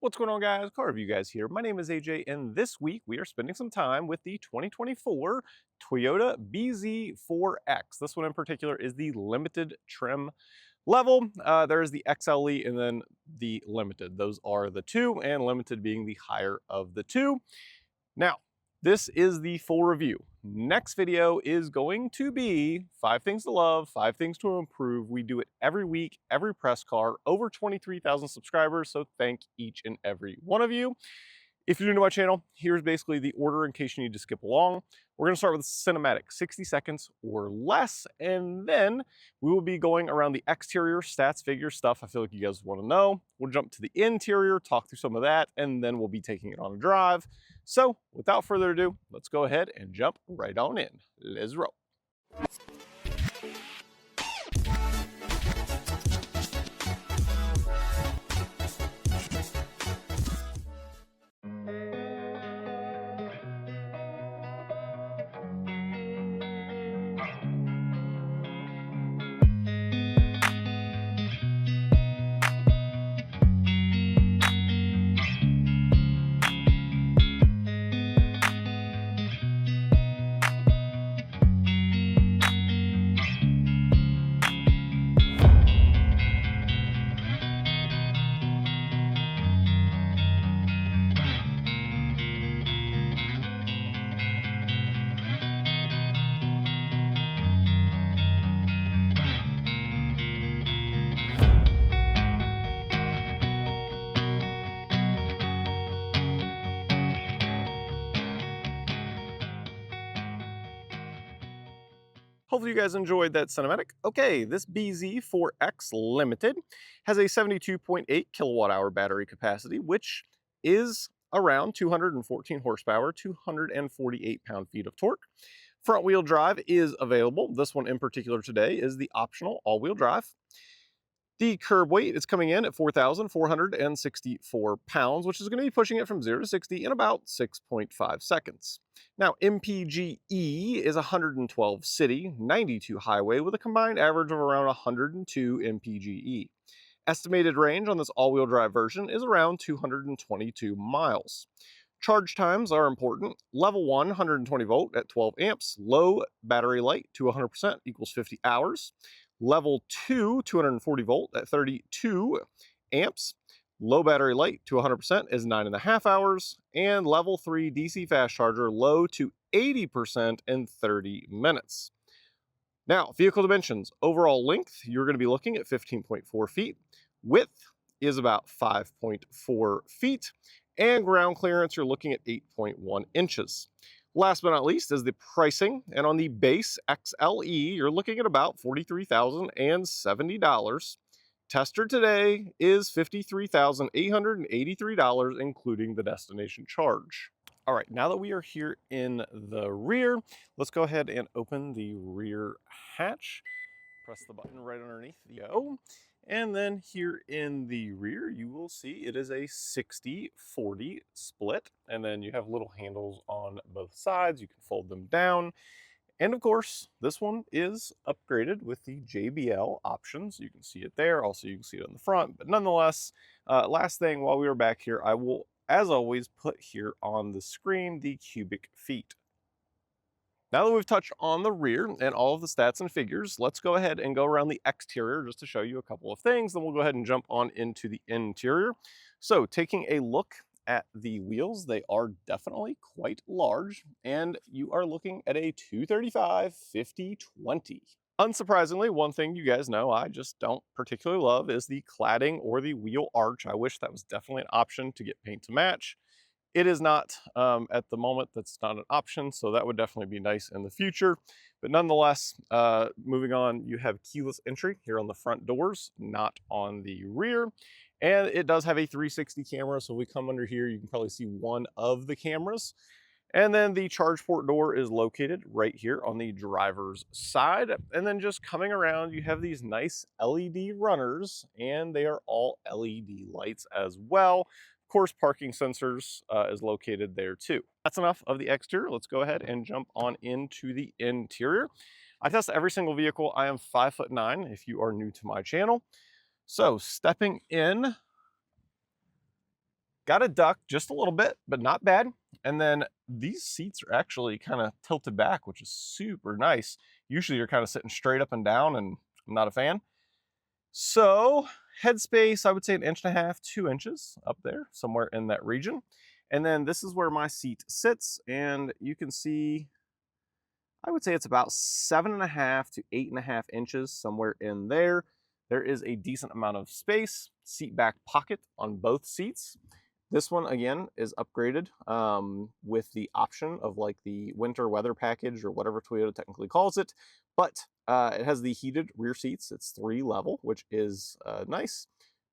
What's going on, guys? Car Review Guys here. My name is AJ, and this week we are spending some time with the 2024 Toyota BZ4X. This one in particular is the limited trim level. There is the XLE and then the limited. Those are the two, and limited being the higher of the two. Now, this is the full review. Next video is going to be 5 things to love, 5 things to improve. We do it every week, every press car, over 23,000 subscribers, so thank each and every one of you. If you're new to my channel, here's basically the order in case you need to skip along. We're gonna start with cinematic, 60 seconds or less, and then we will be going around the exterior, stats, figures, stuff I feel like you guys wanna know. We'll jump to the interior, talk through some of that, and then we'll be taking it on a drive. So without further ado, let's go ahead and jump right on in. Let's roll. Hopefully you guys enjoyed that cinematic. Okay, this BZ4X Limited has a 72.8 kilowatt hour battery capacity, which is around 214 horsepower, 248 pound-feet of torque. Front wheel drive is available. This one in particular today is the optional all-wheel drive. The curb weight is coming in at 4,464 pounds, which is going to be pushing it from 0 to 60 in about 6.5 seconds. Now, MPGe is 112 city, 92 highway, with a combined average of around 102 MPGe. Estimated range on this all-wheel drive version is around 222 miles. Charge times are important. Level 1, 120 volt at 12 amps. Low battery light to 100% equals 50 hours. Level 2, 240 volt at 32 amps. Low battery light to 100% is 9.5 hours. And level 3 DC fast charger, low to 80% in 30 minutes. Now, vehicle dimensions. Overall length, you're going to be looking at 15.4 feet. Width is about 5.4 feet. And ground clearance, you're looking at 8.1 inches. Last but not least is the pricing, and on the base XLE, you're looking at about $43,070. Tester today is $53,883, including the destination charge. All right, now that we are here in the rear, let's go ahead and open the rear hatch. Press the button right underneath the O. And then here in the rear, you will see it is a 60-40 split. And then you have little handles on both sides. You can fold them down. And of course, this one is upgraded with the JBL options. You can see it there. Also, you can see it on the front. But nonetheless, last thing while we are back here, I will, as always, put here on the screen the cubic feet. Now that we've touched on the rear and all of the stats and figures, let's go ahead and go around the exterior just to show you a couple of things. Then we'll go ahead and jump on into the interior. So taking a look at the wheels, they are definitely quite large, and you are looking at a 235/50/20. Unsurprisingly, one thing you guys know I just don't particularly love is the cladding or the wheel arch. I wish that was definitely an option to get paint to match. It is not at the moment. That's not an option, so that would definitely be nice in the future. But nonetheless, moving on, you have keyless entry here on the front doors, not on the rear. And it does have a 360 camera, so if we come under here, you can probably see one of the cameras. And then the charge port door is located right here on the driver's side. And then just coming around, you have these nice LED runners, and they are all LED lights as well. Of course, parking sensors is located there too. That's enough of the exterior. Let's go ahead and jump on into the interior. I test every single vehicle. I am 5'9" if you are new to my channel. So stepping in, Got a duck just a little bit, but not bad. And then these seats are actually kind of tilted back, which is super nice. Usually you're kind of sitting straight up and down, and I'm not a fan. So headspace, I would say 1.5 to 2 inches up there, somewhere in that region. And then this is where my seat sits, and you can see, I would say it's about 7.5 to 8.5 inches, somewhere in there. There is a decent amount of space, seat back pocket on both seats. This one, again, is upgraded with the option of like the winter weather package or whatever Toyota technically calls it. But it has the heated rear seats. It's 3 level, which is nice.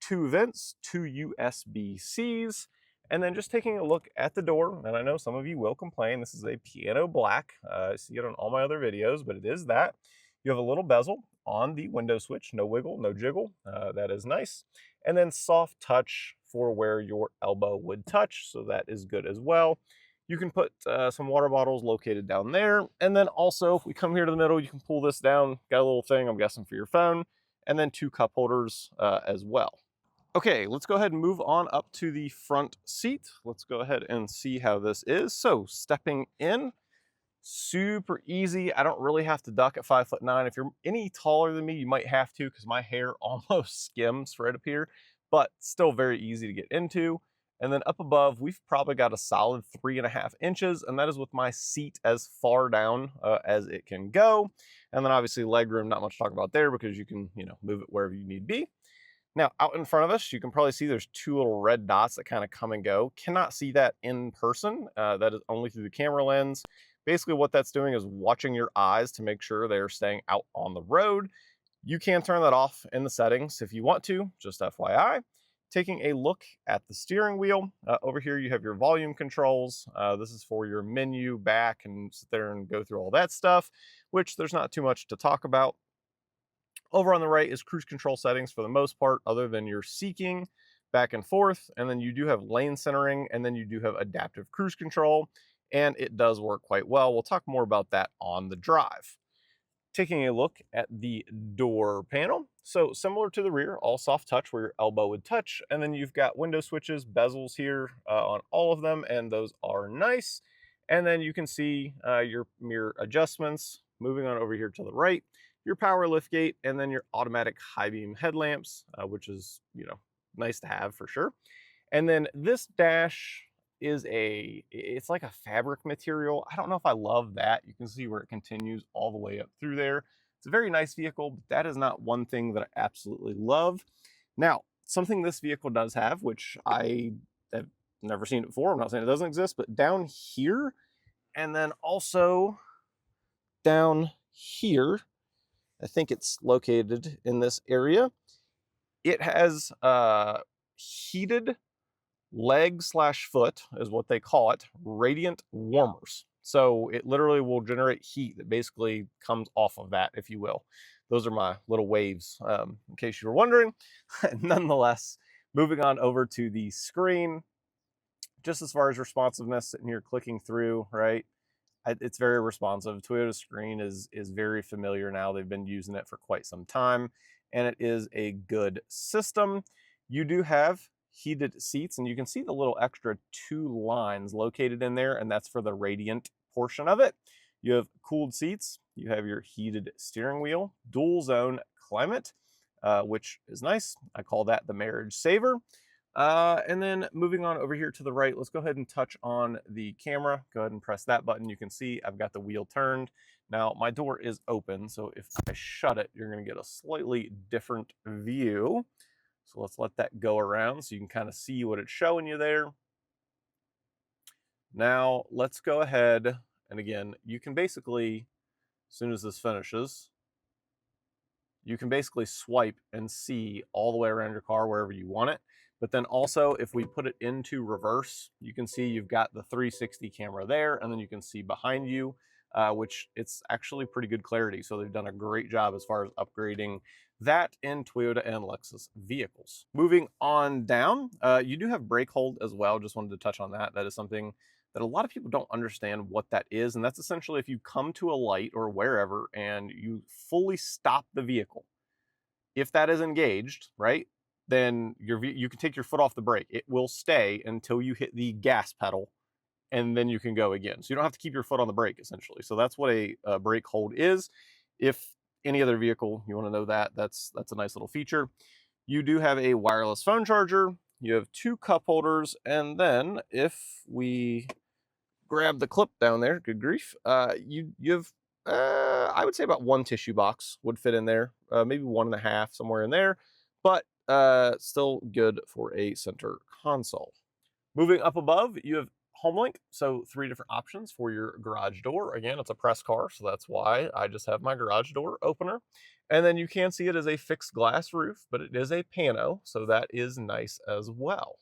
2 vents, 2 USB-Cs. And then just taking a look at the door, and I know some of you will complain, this is a piano black. I see it on all my other videos, but it is that. You have a little bezel on the window switch, no wiggle, no jiggle. That is nice. And then soft touch for where your elbow would touch, so that is good as well. You can put some water bottles located down there. And then also, if we come here to the middle, you can pull this down. Got a little thing, I'm guessing, for your phone. And then 2 cup holders as well. Okay, let's go ahead and move on up to the front seat. Let's go ahead and see how this is. So stepping in, super easy. I don't really have to duck at 5'9". If you're any taller than me, you might have to, because my hair almost skims right up here, but still very easy to get into. And then up above, we've probably got a solid 3.5 inches, and that is with my seat as far down as it can go. And then obviously legroom, not much to talk about there, because you can, move it wherever you need be. Now, out in front of us, you can probably see there's 2 little red dots that kind of come and go. Cannot see that in person. That is only through the camera lens. Basically, what that's doing is watching your eyes to make sure they're staying out on the road. You can turn that off in the settings if you want to, just FYI. Taking a look at the steering wheel, over here you have your volume controls. This is for your menu back, and sit there and go through all that stuff, which there's not too much to talk about. Over on the right is cruise control settings for the most part, other than your seeking back and forth. And then you do have lane centering, and then you do have adaptive cruise control, and it does work quite well. We'll talk more about that on the drive. Taking a look at the door panel. So similar to the rear, all soft touch where your elbow would touch. And then you've got window switches, bezels here on all of them, and those are nice. And then you can see your mirror adjustments. Moving on over here to the right, your power liftgate, and then your automatic high beam headlamps, which is, nice to have for sure. And then this dash is it's like a fabric material. I don't know if I love that. You can see where it continues all the way up through there. It's a very nice vehicle, but that is not one thing that I absolutely love. Now, something this vehicle does have, which I have never seen it before, I'm not saying it doesn't exist, but down here, and then also down here, I think it's located in this area, it has heated leg/foot, is what they call it, radiant warmers. So it literally will generate heat that basically comes off of that, if you will. Those are my little waves, in case you were wondering. Nonetheless, moving on over to the screen, just as far as responsiveness, sitting here clicking through, right? It's very responsive. Toyota's screen is very familiar now. They've been using it for quite some time, and it is a good system. You do have heated seats, and you can see the little extra 2 lines located in there, and that's for the radiant portion of it. You have cooled seats. You have your heated steering wheel, dual zone climate, which is nice. I call that the marriage saver. And then moving on over here to the right, let's go ahead and touch on the camera. Go ahead and press that button. You can see I've got the wheel turned. Now my door is open, so if I shut it, you're going to get a slightly different view. So let's let that go around so you can kind of see what it's showing you there. Now let's go ahead, and again, you can basically, as soon as this finishes, you can basically swipe and see all the way around your car wherever you want it. But then also, if we put it into reverse, you can see you've got the 360 camera there, and then you can see behind you, which it's actually pretty good clarity. So they've done a great job as far as upgrading that in Toyota and Lexus vehicles. Moving on down, you do have brake hold as well. Just wanted to touch on that. That is something that a lot of people don't understand what that is. And that's essentially if you come to a light or wherever and you fully stop the vehicle, if that is engaged, right, then you can take your foot off the brake. It will stay until you hit the gas pedal, and then you can go again. So you don't have to keep your foot on the brake, essentially. So that's what a brake hold is. If any other vehicle, you want to know that, that's a nice little feature. You do have a wireless phone charger. You have 2 cup holders, and then if we grab the clip down there, good grief, you have, I would say about 1 tissue box would fit in there, maybe 1.5, somewhere in there, but still good for a center console. Moving up above, you have HomeLink, so 3 different options for your garage door. Again, it's a press car, so that's why I just have my garage door opener. And then you can see it as a fixed glass roof, but it is a pano, so that is nice as well.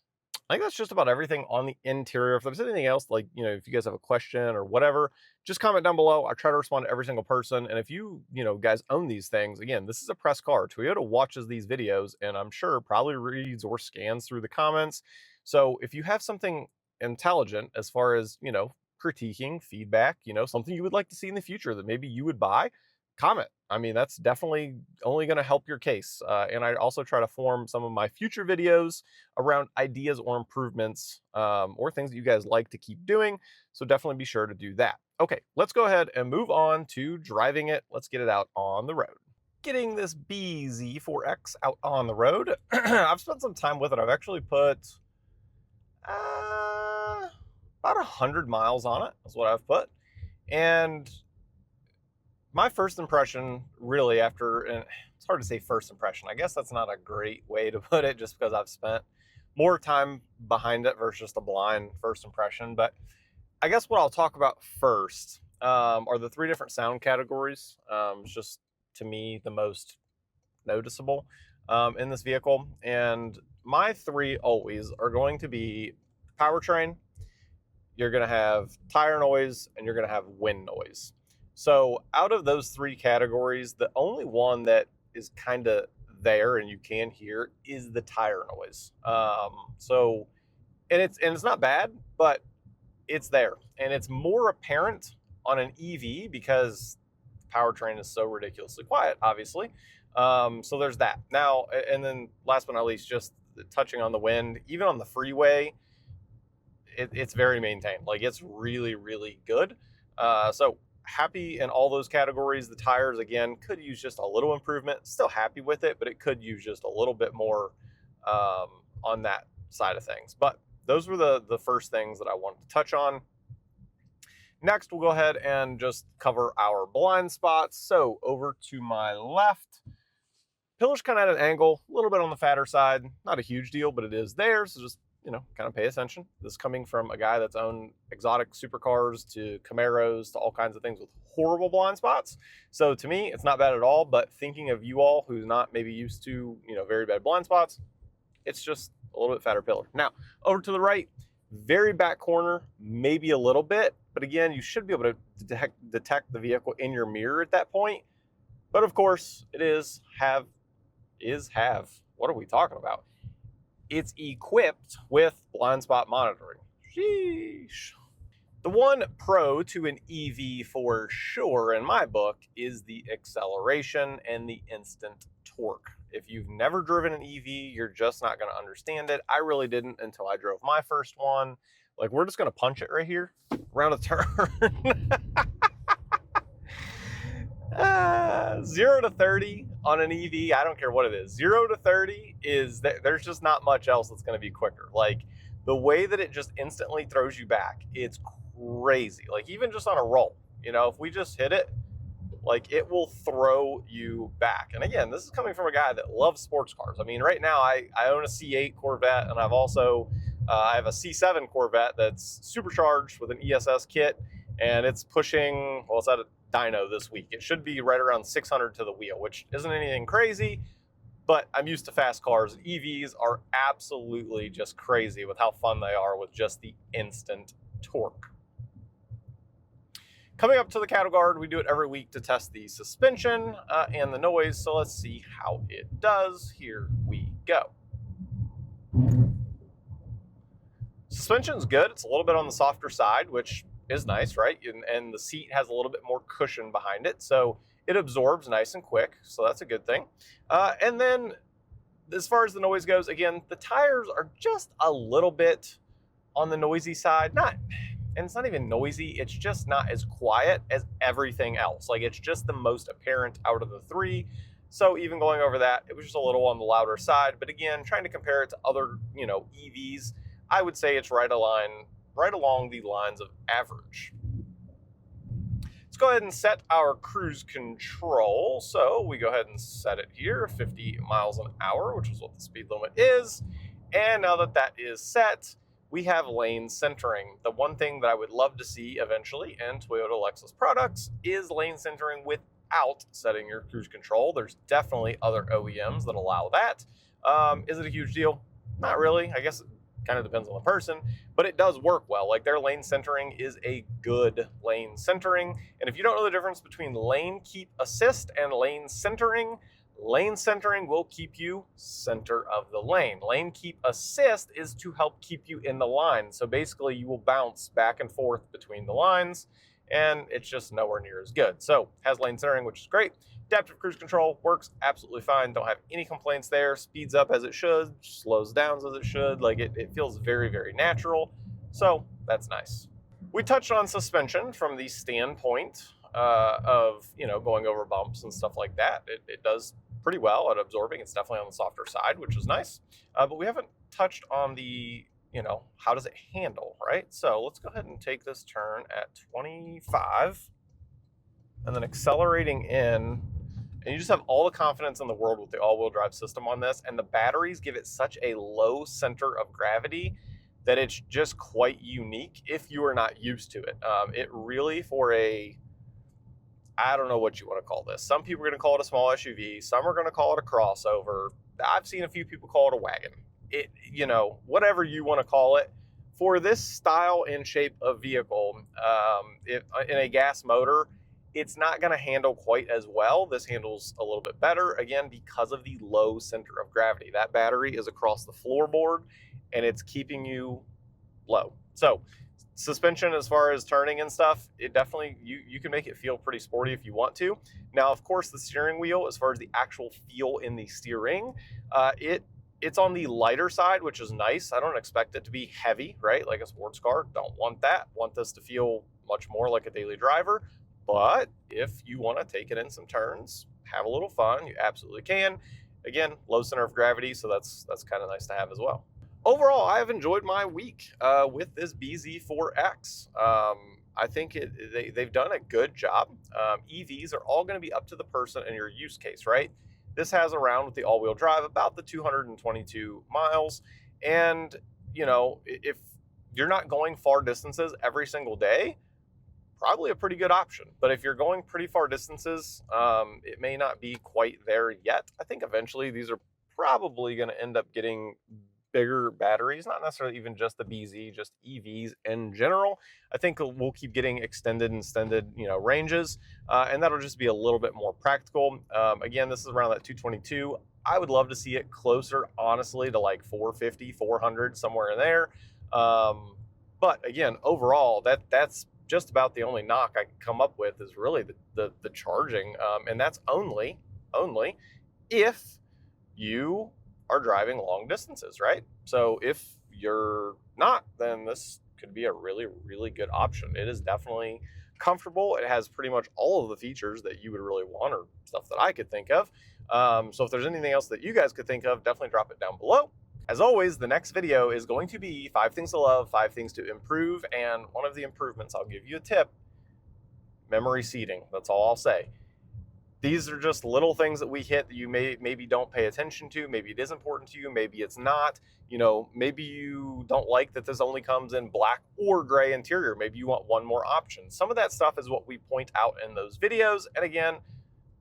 I think that's just about everything on the interior. If there's anything else, like, you know, if you guys have a question or whatever, just comment down below. I try to respond to every single person. And if you guys own these things, again, this is a press car. Toyota watches these videos, and I'm sure probably reads or scans through the comments. So if you have something intelligent as far as, critiquing, feedback, something you would like to see in the future that maybe you would buy, comment. I mean, that's definitely only going to help your case. And I also try to form some of my future videos around ideas or improvements or things that you guys like to keep doing. So definitely be sure to do that. Okay, let's go ahead and move on to driving it. Let's get it out on the road. Getting this BZ4X out on the road. I've spent some time with it. I've actually put about 100 miles on it is what I've put. And my first impression, really, and it's hard to say first impression. I guess that's not a great way to put it, just because I've spent more time behind it versus just a blind first impression. But I guess what I'll talk about first are the 3 different sound categories. It's just, to me, the most noticeable in this vehicle. And my 3 always are going to be powertrain, you're going to have tire noise, and you're going to have wind noise. So out of those 3 categories, the only one that is kind of there and you can hear is the tire noise. And it's not bad, but it's there, and it's more apparent on an EV because the powertrain is so ridiculously quiet, obviously. So there's that. Now, and then last but not least, just touching on the wind, even on the freeway, it's very maintained. Like, it's really, really good. So happy in all those categories. The tires, again, could use just a little improvement. Still happy with it, but it could use just a little bit more on that side of things. But those were the first things that I wanted to touch on. Next, we'll go ahead and just cover our blind spots. So over to my left, pillar's kind of at an angle, a little bit on the fatter side. Not a huge deal, but it is there. So just, kind of pay attention. This is coming from a guy that's owned exotic supercars to Camaros to all kinds of things with horrible blind spots. So to me, it's not bad at all, but thinking of you all who's not maybe used to, very bad blind spots, it's just a little bit fatter pillar. Now, over to the right, very back corner, maybe a little bit, but again, you should be able to detect the vehicle in your mirror at that point. But of course, it is have. What are we talking about? It's equipped with blind spot monitoring. Sheesh. The one pro to an EV for sure in my book is the acceleration and the instant torque. If you've never driven an EV, you're just not going to understand it. I really didn't until I drove my first one. Like, we're just going to punch it right here around a turn. 0 to 30 on an EV, I don't care what it is. 0 to 30 is that there's just not much else that's going to be quicker. Like, the way that it just instantly throws you back, it's crazy. Like, even just on a roll, if we just hit it, like, it will throw you back. And again, this is coming from a guy that loves sports cars. I mean, right now I own a C8 Corvette, and I've also I have a C7 Corvette that's supercharged with an ESS kit, and it's pushing, well, it's at a dyno this week. It should be right around 600 to the wheel, which isn't anything crazy, but I'm used to fast cars. EVs are absolutely just crazy with how fun they are with just the instant torque. Coming up to the cattle guard, we do it every week to test the suspension and the noise, so let's see how it does. Here we go. Suspension's good. It's a little bit on the softer side, which is nice, right? And the seat has a little bit more cushion behind it, so it absorbs nice and quick, so that's a good thing. And then as far as the noise goes, again, the tires are just a little bit on the noisy side. And it's not even noisy, it's just not as quiet as everything else. Like, it's just the most apparent out of the three. So even going over that, it was just a little on the louder side. But again, trying to compare it to other, EVs, I would say it's right along the lines of average. Let's go ahead and set our cruise control. So we go ahead and set it here, 50 miles an hour, which is what the speed limit is. And now that that is set, we have lane centering. The one thing that I would love to see eventually in Toyota Lexus products is lane centering without setting your cruise control. There's definitely other OEMs that allow that. Is it a huge deal? Not really. I guess it kind of depends on the person, but it does work well. Like, their lane centering is a good lane centering. And if you don't know the difference between lane keep assist and lane centering will keep you center of the lane. Lane keep assist is to help keep you in the line. So basically you will bounce back and forth between the lines, and it's just nowhere near as good. So has lane centering, which is great. Adaptive cruise control works absolutely fine. Don't have any complaints there. Speeds up as it should, slows down as it should. Like, it feels very, very natural. So that's nice. We touched on suspension from the standpoint of, going over bumps and stuff like that. It does pretty well at absorbing. It's definitely on the softer side, which is nice. But we haven't touched on the, how does it handle, right? So let's go ahead and take this turn at 25 and then accelerating in. And you just have all the confidence in the world with the all-wheel drive system on this. And the batteries give it such a low center of gravity that it's just quite unique if you are not used to it. It really, for I don't know what you want to call this. Some people are going to call it a small SUV. Some are going to call it a crossover. I've seen a few people call it a wagon. Whatever you want to call it. For this style and shape of vehicle, in a gas motor, it's not going to handle quite as well. This handles a little bit better, again, because of the low center of gravity. That battery is across the floorboard, and it's keeping you low. So suspension, as far as turning and stuff, it definitely, you can make it feel pretty sporty if you want to. Now, of course, the steering wheel, as far as the actual feel in the steering, it's on the lighter side, which is nice. I don't expect it to be heavy, right? Like a sports car. Don't want that. Want this to feel much more like a daily driver. But if you want to take it in some turns, have a little fun, you absolutely can. Again, low center of gravity, so that's kind of nice to have as well. Overall, I have enjoyed my week with this BZ4X. I think they've done a good job. EVs are all going to be up to the person and your use case, right? This has around with the all-wheel drive about the 222 miles. And, if you're not going far distances every single day, probably a pretty good option. But if you're going pretty far distances, it may not be quite there yet. I think eventually these are probably going to end up getting bigger batteries, not necessarily even just the BZ, just EVs in general. I think we'll keep getting extended ranges, and that'll just be a little bit more practical. Again, this is around that 222. I would love to see it closer, honestly, to like 450, 400, somewhere in there. But again, overall, that's just about the only knock I can come up with is really the charging, and that's only if you are driving long distances, right? So if you're not, then this could be a really, really good option. It is definitely comfortable. It has pretty much all of the features that you would really want, or stuff that I could think of. So if there's anything else that you guys could think of, definitely drop it down below. As always, the next video is going to be 5 things to love, 5 things to improve, and one of the improvements, I'll give you a tip, memory seating. That's all I'll say. These are just little things that we hit that you maybe don't pay attention to. Maybe it is important to you. Maybe it's not. Maybe you don't like that this only comes in black or gray interior. Maybe you want one more option. Some of that stuff is what we point out in those videos. And again,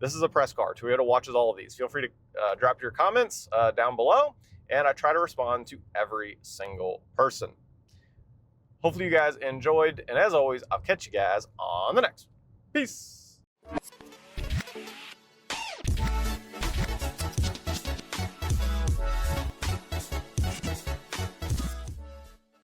this is a press car. Toyota watches all of these. Feel free to drop your comments down below, and I try to respond to every single person. Hopefully you guys enjoyed, and as always, I'll catch you guys on the next one. Peace.